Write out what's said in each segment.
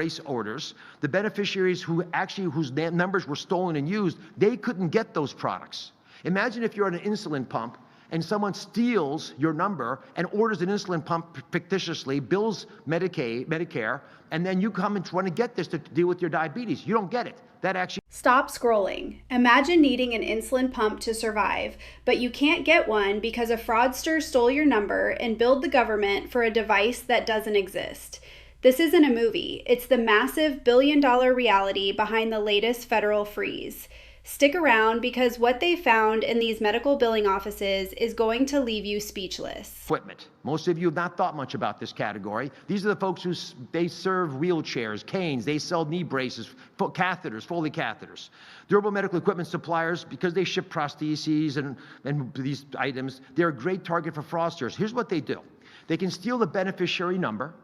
race orders, the beneficiaries whose numbers were stolen and used, they couldn't get those products. Imagine if you're at an insulin pump and someone steals your number and orders an insulin pump fictitiously, bills Medicare, and then you come and try to get this to deal with your diabetes. You don't get it. That actually... Stop scrolling. Imagine needing an insulin pump to survive, but you can't get one because a fraudster stole your number and billed the government for a device that doesn't exist. This isn't a movie. It's the massive billion-dollar reality behind the latest federal freeze. Stick around because what they found in these medical billing offices is going to leave you speechless. Equipment. Most of you have not thought much about this category. These are the folks who they serve wheelchairs, canes, they sell knee braces, catheters, Foley catheters. Durable medical equipment suppliers, because they ship prostheses and these items, they're a great target for fraudsters. Here's what they do. They can steal the beneficiary number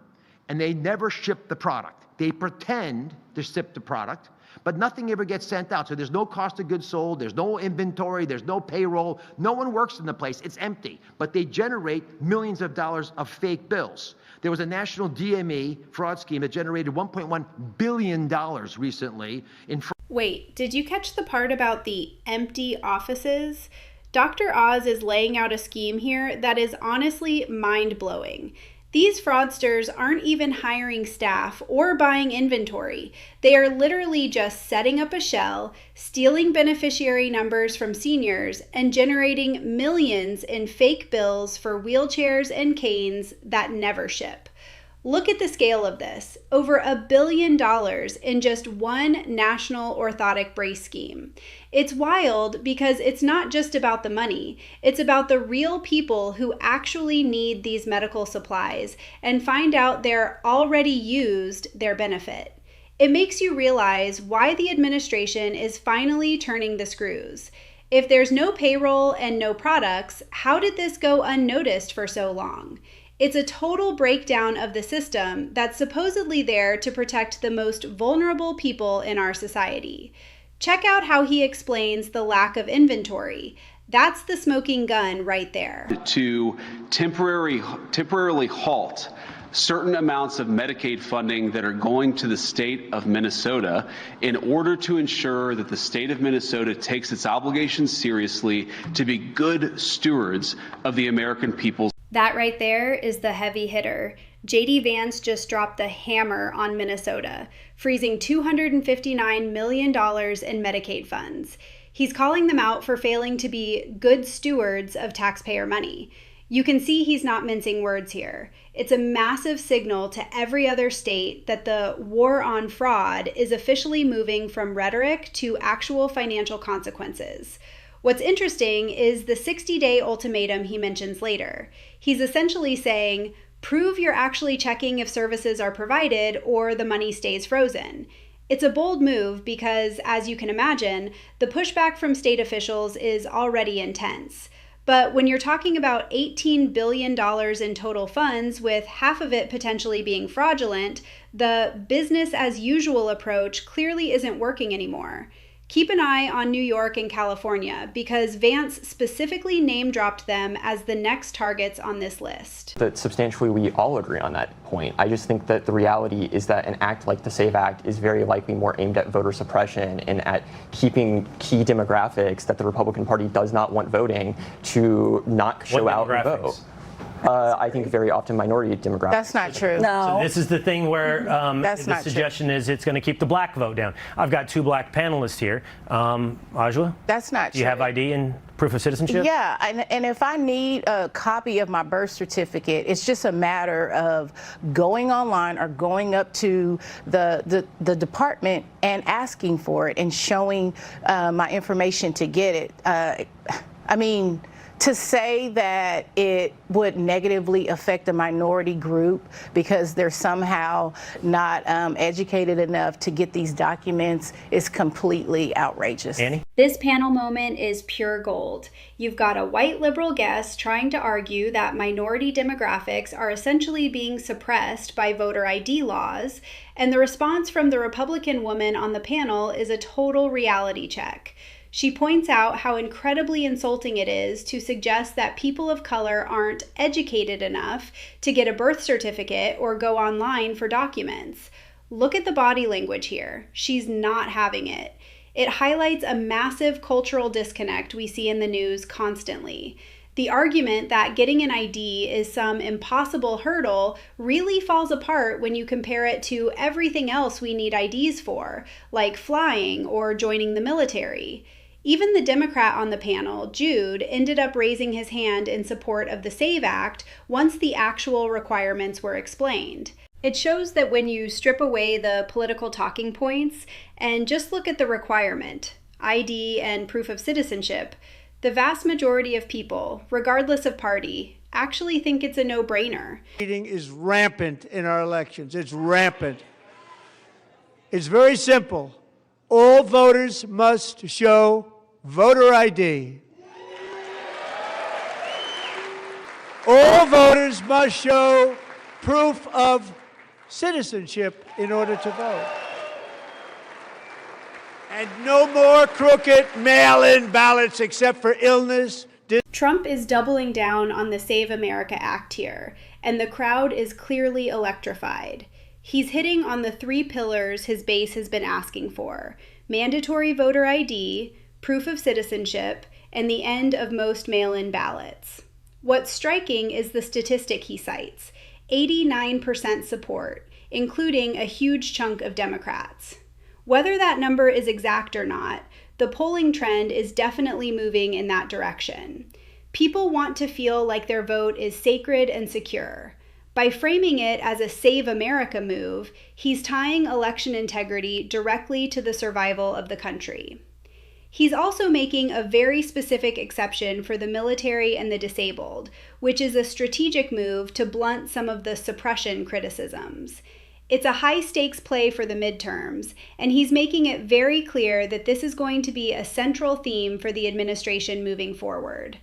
and they never ship the product. They pretend to ship the product, but nothing ever gets sent out. So there's no cost of goods sold, there's no inventory, there's no payroll, no one works in the place, it's empty. But they generate millions of dollars of fake bills. There was a national DME fraud scheme that generated $1.1 billion recently in fraud. Wait, did you catch the part about the empty offices? Dr. Oz is laying out a scheme here that is honestly mind-blowing. These fraudsters aren't even hiring staff or buying inventory. They are literally just setting up a shell, stealing beneficiary numbers from seniors, and generating millions in fake bills for wheelchairs and canes that never ship. Look at the scale of this. Over $1 billion in just one national orthotic brace scheme. It's wild because it's not just about the money. It's about the real people who actually need these medical supplies and find out they're already used their benefit. It makes you realize why the administration is finally turning the screws. If there's no payroll and no products, how did this go unnoticed for so long? It's a total breakdown of the system that's supposedly there to protect the most vulnerable people in our society. Check out how he explains the lack of inventory. That's the smoking gun right there. To temporarily halt certain amounts of Medicaid funding that are going to the state of Minnesota in order to ensure that the state of Minnesota takes its obligations seriously to be good stewards of the American people. That right there is the heavy hitter. JD Vance just dropped the hammer on Minnesota, freezing $259 million in Medicaid funds. He's calling them out for failing to be good stewards of taxpayer money. You can see he's not mincing words here. It's a massive signal to every other state that the war on fraud is officially moving from rhetoric to actual financial consequences. What's interesting is the 60-day ultimatum he mentions later. He's essentially saying, prove you're actually checking if services are provided or the money stays frozen. It's a bold move because, as you can imagine, the pushback from state officials is already intense. But when you're talking about $18 billion in total funds, with half of it potentially being fraudulent, the business as usual approach clearly isn't working anymore. Keep an eye on New York and California because Vance specifically name-dropped them as the next targets on this list. That substantially we all agree on that point. I just think that the reality is that an act like the SAVE Act is very likely more aimed at voter suppression and at keeping key demographics that the Republican Party does not want voting to not show out and vote. I think very often minority demographics. That's not true. No. So this is the thing where the suggestion is it's going to keep the black vote down. I've got two black panelists here. Ajwa? That's not true. Do you have ID and proof of citizenship? Yeah, and if I need a copy of my birth certificate, it's just a matter of going online or going up to the department and asking for it and showing my information to get it. I mean, to say that it would negatively affect a minority group because they're somehow not educated enough to get these documents is completely outrageous. Annie? This panel moment is pure gold. You've got a white liberal guest trying to argue that minority demographics are essentially being suppressed by voter ID laws, and the response from the Republican woman on the panel is a total reality check. She points out how incredibly insulting it is to suggest that people of color aren't educated enough to get a birth certificate or go online for documents. Look at the body language here. She's not having it. It highlights a massive cultural disconnect we see in the news constantly. The argument that getting an ID is some impossible hurdle really falls apart when you compare it to everything else we need IDs for, like flying or joining the military. Even the Democrat on the panel, Jude, ended up raising his hand in support of the SAVE Act once the actual requirements were explained. It shows that when you strip away the political talking points and just look at the requirement, ID and proof of citizenship, the vast majority of people, regardless of party, actually think it's a no-brainer. Cheating is rampant in our elections. It's rampant. It's very simple. All voters must show voter ID. All voters must show proof of citizenship in order to vote. And no more crooked mail-in ballots except for illness. Trump is doubling down on the Save America Act here, and the crowd is clearly electrified. He's hitting on the 3 pillars his base has been asking for: mandatory voter ID, proof of citizenship, and the end of most mail-in ballots. What's striking is the statistic he cites: 89% support, including a huge chunk of Democrats. Whether that number is exact or not, the polling trend is definitely moving in that direction. People want to feel like their vote is sacred and secure. By framing it as a Save America move, he's tying election integrity directly to the survival of the country. He's also making a very specific exception for the military and the disabled, which is a strategic move to blunt some of the suppression criticisms. It's a high-stakes play for the midterms, and he's making it very clear that this is going to be a central theme for the administration moving forward.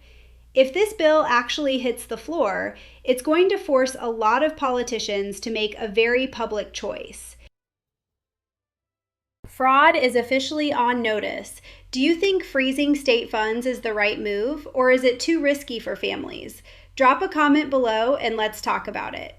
If this bill actually hits the floor, it's going to force a lot of politicians to make a very public choice. Fraud is officially on notice. Do you think freezing state funds is the right move, or is it too risky for families? Drop a comment below and let's talk about it.